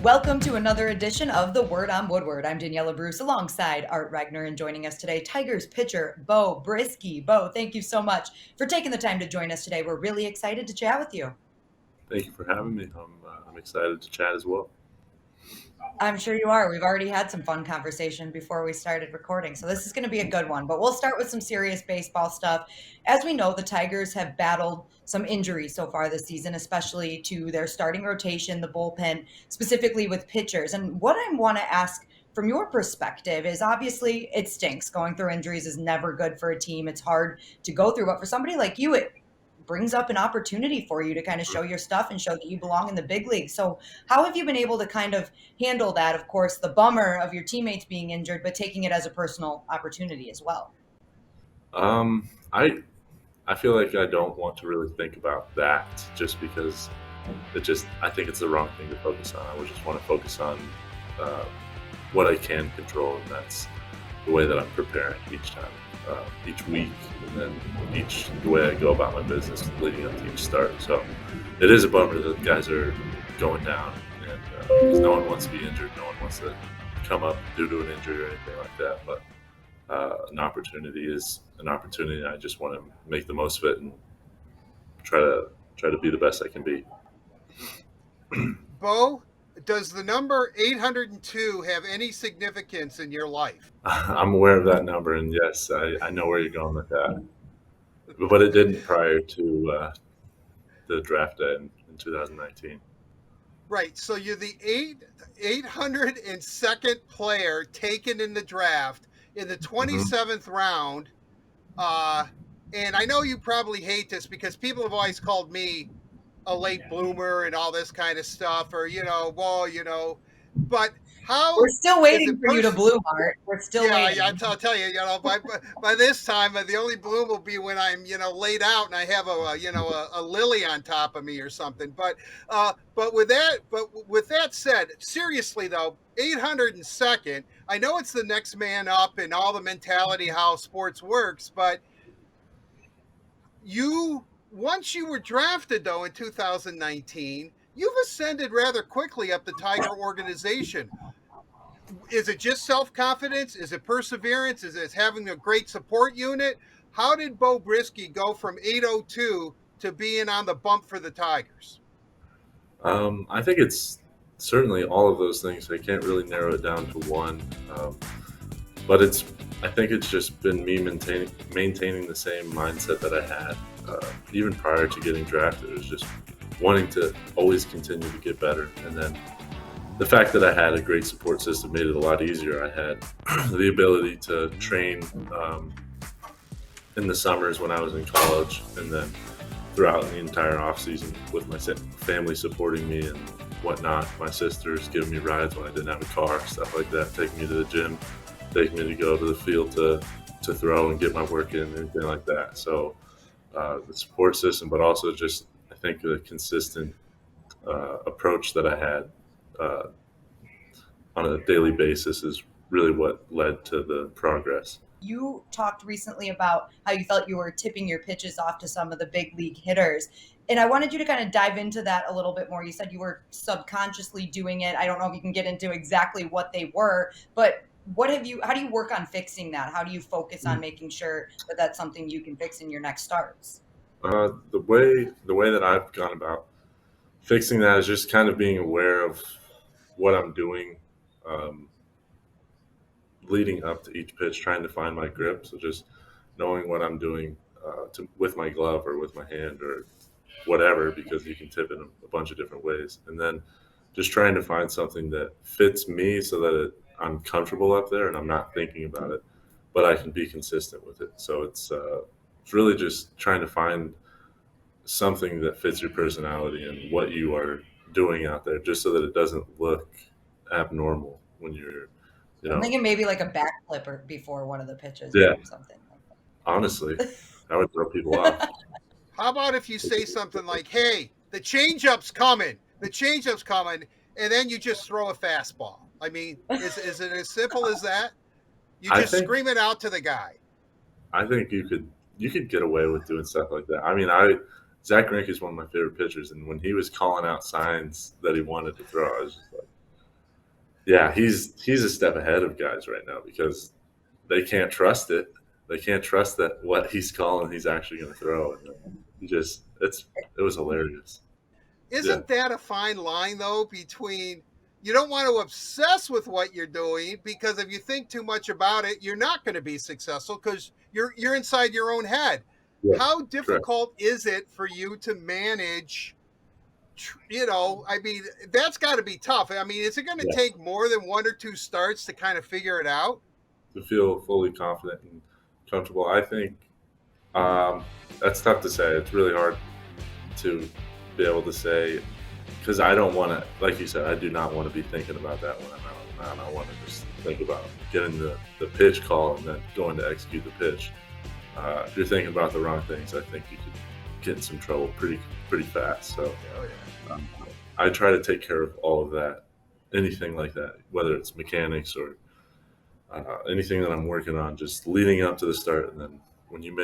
Welcome to another edition of The Word on Woodward. I'm Daniella Bruce alongside Art Regner, and joining us today, Tigers pitcher Beau Brieske. Beau, thank you so much for taking the time to join us today. We're really excited to chat with you. Thank you for having me. I'm excited to chat as well. I'm sure you are. We've already had some fun conversation before we started recording, so this is going to be a good one. But we'll start with some serious baseball stuff. As we know, the Tigers have battled some injuries so far this season, especially to their starting rotation, the bullpen, specifically with pitchers. And what I want to ask from your perspective is obviously it stinks. Going through injuries is never good for a team. It's hard to go through. But for somebody like you, it brings up an opportunity for you to kind of show your stuff and show that you belong in the big league. So how have you been able to kind of handle that? Of course, the bummer of your teammates being injured, but taking it as a personal opportunity as well. Um, I I feel like I don't want to really think about that just because I think it's the wrong thing to focus on. I would just want to focus on uh, what I can control, and that's the way that I'm preparing each time, each week, and then the way I go about my business leading up to each start. So it is a bummer that guys are going down, and because no one wants to be injured, no one wants to come up due to an injury or anything like that. But an opportunity is an opportunity, and I just want to make the most of it and try to try to be the best I can be. Beau, does the number 802 have any significance in your life? I'm aware of that number, and yes, I know where you're going with that. But it didn't prior to the draft day in 2019. Right. So you're the 802nd player taken in the draft in the Hmm. 27th round. Uh, and I know you probably hate this because people have always called me a late bloomer and all this kind of stuff, or, but We're how still is waiting it for you to bloom, Art. We're still Yeah, yeah, waiting. I'll tell you, by this time, the only bloom will be when I'm, laid out and I have a lily on top of me or something. But with that said, seriously though, 802nd, I know it's the next man up and all the mentality how sports works, but you once you were drafted though in 2019, you've ascended rather quickly up the Tiger organization. Is it just self confidence? Is it perseverance? Is it having a great support unit? How did Beau Brieske go from 802 to being on the bump for the Tigers? I think it's certainly all of those things. I can't really narrow it down to one, but I think it's just been me maintaining the same mindset that I had even prior to getting drafted. It was just wanting to always continue to get better, and then the fact that I had a great support system made it a lot easier. I had the ability to train in the summers when I was in college, and then throughout the entire off season with my family supporting me and whatnot. My sisters giving me rides when I didn't have a car, stuff like that, taking me to the gym, taking me to go to the field to throw and get my work in, and anything like that. So the support system, but also just I think the consistent approach that I had uh, on a daily basis is really what led to the progress. You talked recently about how you felt you were tipping your pitches off to some of the big league hitters. And I wanted you to kind of dive into that a little bit more. You said you were subconsciously doing it. I don't know if you can get into exactly what they were, but how do you work on fixing that? How do you focus on making sure that that's something you can fix in your next starts? The way that I've gone about fixing that is just kind of being aware of what I'm doing um, leading up to each pitch, trying to find my grip. So just knowing what I'm doing with my glove or with my hand or whatever, because you can tip it a bunch of different ways, and then just trying to find something that fits me so that I'm comfortable up there and I'm not thinking about it, but I can be consistent with it. So it's really just trying to find something that fits your personality and what you are doing out there, just so that it doesn't look abnormal when you're, you I'm know, thinking maybe like a backflip or before one of the pitches yeah. or something like Honestly, that would throw people off. How about if you say something like, "Hey, the changeup's coming," and then you just throw a fastball? I mean, is it as simple as that? You I just think scream it out to the guy. I think you could get away with doing stuff like that. I mean, I Zach Greinke is one of my favorite pitchers, and when he was calling out signs that he wanted to throw, I was just like, Yeah, he's a step ahead of guys right now because they can't trust it. They can't trust that what he's calling he's actually going to throw, and then he just it was hilarious. Yeah, Isn't that a fine line though between you don't want to obsess with what you're doing because if you think too much about it, you're not going to be successful because you're inside your own head. yeah, How correct. difficult is it for you to manage? I mean, that's got to be tough. I mean, is it going to Yes, take more than one or two starts to kind of figure it out? to feel fully confident and comfortable. I think that's tough to say. It's really hard to be able to say because I don't want to, like you said, I do not want to be thinking about that when I'm out on the mound. I want to just think about getting the pitch call and then going to execute the pitch. If you're thinking about the wrong things, I think you could get in some trouble pretty fast. So Oh yeah. um, I try to take care of all of that, anything like that, whether it's mechanics or anything that I'm working on, just leading up to the start, and then when you're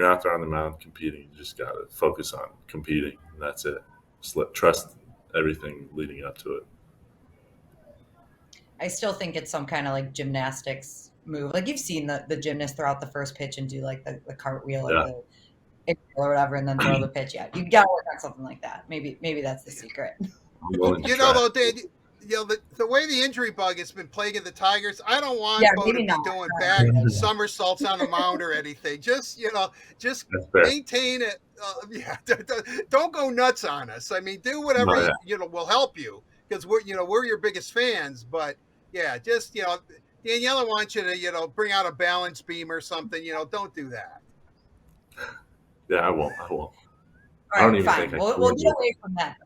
out there on the mound competing, you just got to focus on competing, and that's it. Just trust everything leading up to it. I still think it's some kind of like gymnastics move. Like you've seen the gymnast throw out the first pitch and do like the cartwheel or Yeah, the or whatever, and then throw the pitch. Yeah, you gotta work on something like that. Maybe that's the secret. I'm willing to You know, try. though, Dan, the way the injury bug has been plaguing the Tigers, I don't Yeah, want Bo to maybe be not. doing Not a back great idea. somersaults on the mound or anything. Just That's fair. maintain it. Yeah, don't go nuts on us. I mean, do whatever No, yeah, will help you because we're your biggest fans. But yeah, just Daniela wants you to bring out a balance beam or something. Don't do that. yeah. I won't. I won't. I All don't right, even think fine. I We'll can get do away from that.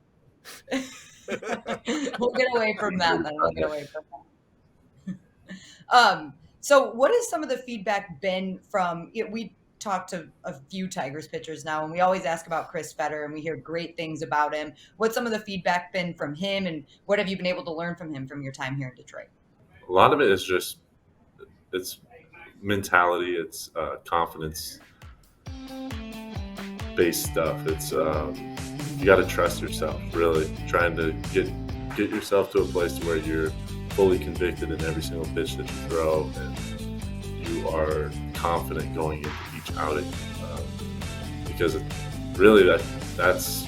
We'll get away from that then. We'll get it. away from that. So what has some of the feedback been from, we talked to a few Tigers pitchers now, and we always ask about Chris Fetter, and we hear great things about him. What's some of the feedback been from him, and what have you been able to learn from him from your time here in Detroit? A lot of it is just it's mentality, it's confidence based stuff. It's you got to trust yourself. Really, trying to get yourself to a place where you're fully convicted in every single pitch that you throw, and you are confident going into each outing. Um, because really, that's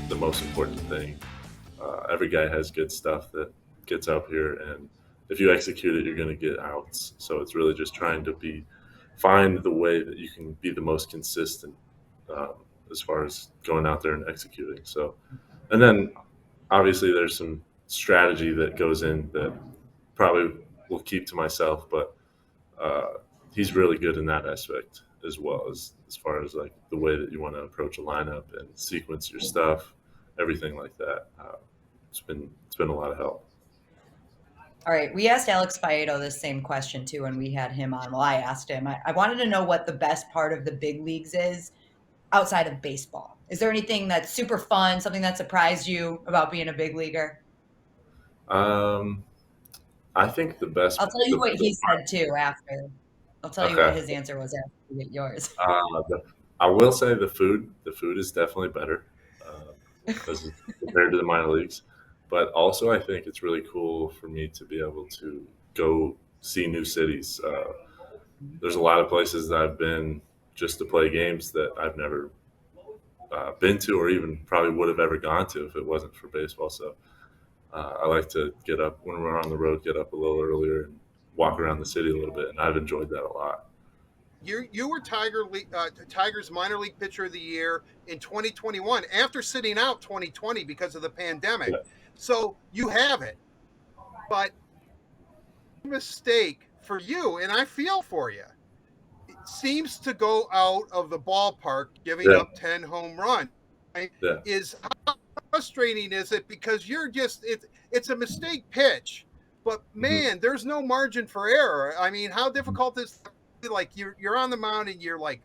the most important thing. Every guy has good stuff that gets up here, and if you execute it, you're going to get outs. So it's really just trying to find the way that you can be the most consistent um, as far as going out there and executing. So, and then obviously there's some strategy that goes in that probably will keep to myself, but uh, he's really good in that aspect as well as far as like the way that you want to approach a lineup and sequence your stuff, everything like that. It's been a lot of help. All right. We asked Alex Faedo this same question too when we had him on. Well, I asked him. I wanted to know what the best part of the big leagues is outside of baseball. Is there anything that's super fun, something that surprised you about being a big leaguer? Um, I think the best. I'll tell you what The he said too after. I'll tell you what okay. his answer was after you get yours. I will say the food. The food is definitely better as compared to the minor leagues. But also, I think it's really cool for me to be able to go see new cities. There's a lot of places that I've been just to play games that I've never been to, or even probably would have ever gone to if it wasn't for baseball. So I like to get up when we're on the road, get up a little earlier and walk around the city a little bit, and I've enjoyed that a lot. You were Tigers minor league pitcher of the year in 2021 after sitting out 2020 because of the pandemic. Yeah. So you have it, but mistake for you, and I feel for you. It seems to go out of the ballpark, giving Yeah. up 10 home runs. Right? Yeah. Is how frustrating is it because it's a mistake pitch, but man, there's no margin for error. I mean, how difficult is like you're on the mound and you're like,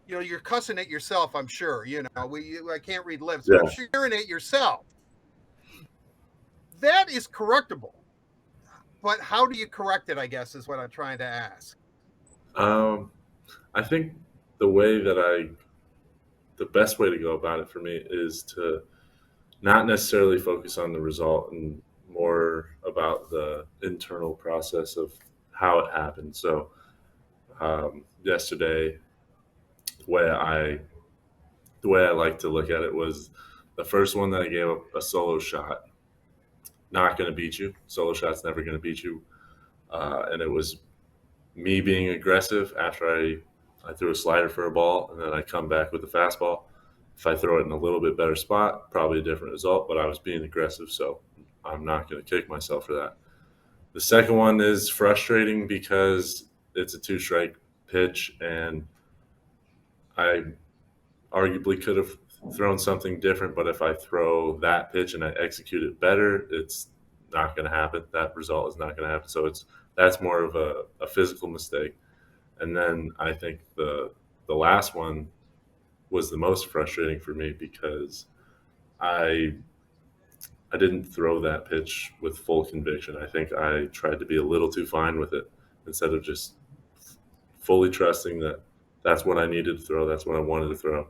you're cussing at yourself. I'm sure I can't read lips, but Yeah. I'm sure you're at yourself. That is correctable, but how do you correct it? I guess is what I'm trying to ask. Um, I think the best way to go about it for me is to not necessarily focus on the result and more about the internal process of how it happened. So yesterday, the way I the way I like to look at it was the first one that I gave up a solo shot. Not going to beat you. Solo shot's never going to beat you. And it was me being aggressive after I threw a slider for a ball, and then I come back with a fastball. If I throw it in a little bit better spot, probably a different result, but I was being aggressive, so I'm not going to kick myself for that. The second one is frustrating because it's a two-strike pitch, and I arguably could have thrown something different, but if I throw that pitch and I execute it better, it's not going to happen. That result is not going to happen. So that's more of a physical mistake. And then I think the last one was the most frustrating for me because I didn't throw that pitch with full conviction. I think I tried to be a little too fine with it instead of just fully trusting that that's what I needed to throw, that's what I wanted to throw,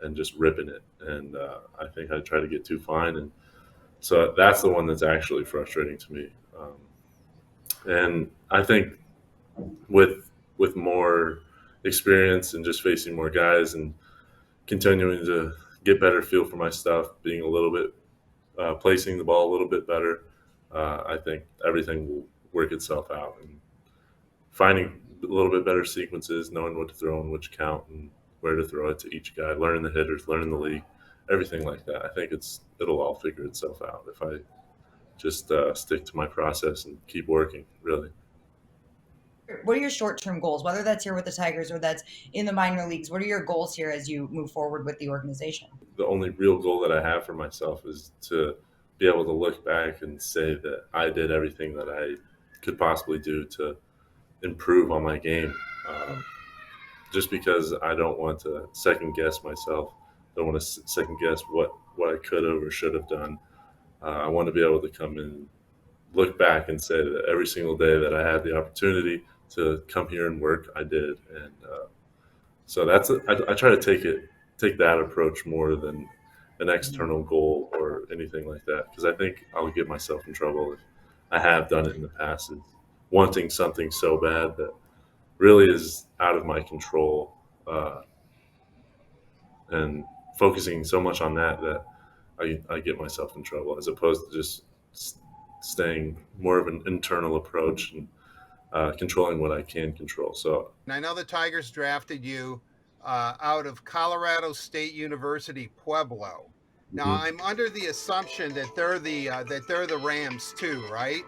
and just ripping it. And I think I tried to get too fine, and so that's the one that's actually frustrating to me. And I think with more experience and just facing more guys and continuing to get better feel for my stuff, being a little bit placing the ball a little bit better, I think everything will work itself out. And finding a little bit better sequences, knowing what to throw and which count and where to throw it to each guy, learning the hitters, learning the league, everything like that. I think it'll all figure itself out if I just stick to my process and keep working, really. What are your short-term goals, whether that's here with the Tigers or that's in the minor leagues? What are your goals here as you move forward with the organization? The only real goal that I have for myself is to be able to look back and say that I did everything that I could possibly do to improve on my game. Just because I don't want to second guess myself, don't want to second guess what I could have or should have done. I want to be able to come in, look back and say that every single day that I had the opportunity to come here and work, I did. And so I try to take that approach more than an external goal or anything like that, because I think I'll get myself in trouble if I have done it in the past, is wanting something so bad that really is out of my control, and focusing so much on that I get myself in trouble, as opposed to just staying more of an internal approach and controlling what I can control. So, and I know the Tigers drafted you out of Colorado State University, Pueblo. Now, I'm under the assumption that they're the Rams too, right?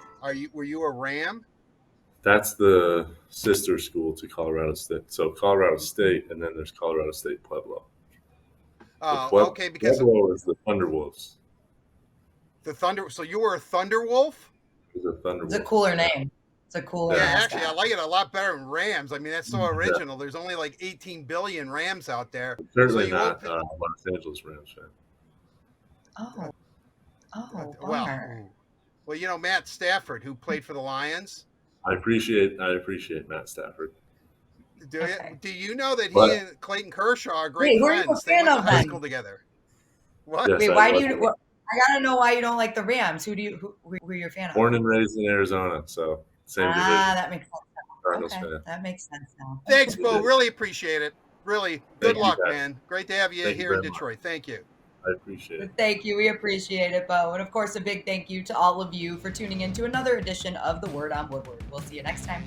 Were you a Ram? that's the sister school to Colorado State. So Colorado State, and then there's Colorado State Pueblo. Oh, okay, because Pueblo is the Thunderwolves. the Thunder. So you were a Thunderwolf? Is a Thunderwolf. It's a cooler name. It's a cooler Yeah, mascot. actually, I like it a lot better than Rams. I mean, that's so original. There's only like 18 billion Rams out there. Certainly So you not won't- Los Angeles Rams fan. Oh, well, bummer. well, you know Matt Stafford, who played for the Lions. I appreciate Matt Stafford. Okay. Do you know that But- he and Clayton Kershaw are great Wait, who are you a friends? They fan went to of high then? school together. What? Yes, Wait, I why do was. you? I gotta know why you don't like the Rams. Who are you a fan of? Born and raised in Arizona, so same division. That makes sense. Cardinals Okay, fan. that makes sense now. Thanks, Beau. Really appreciate it. Really, good Thank you, luck, guys. man. Great to have you Thank you here in very much. Detroit. Thank you. I appreciate it. Thank you. We appreciate it, Beau. And of course, a big thank you to all of you for tuning in to another edition of The Word on Woodward. We'll see you next time.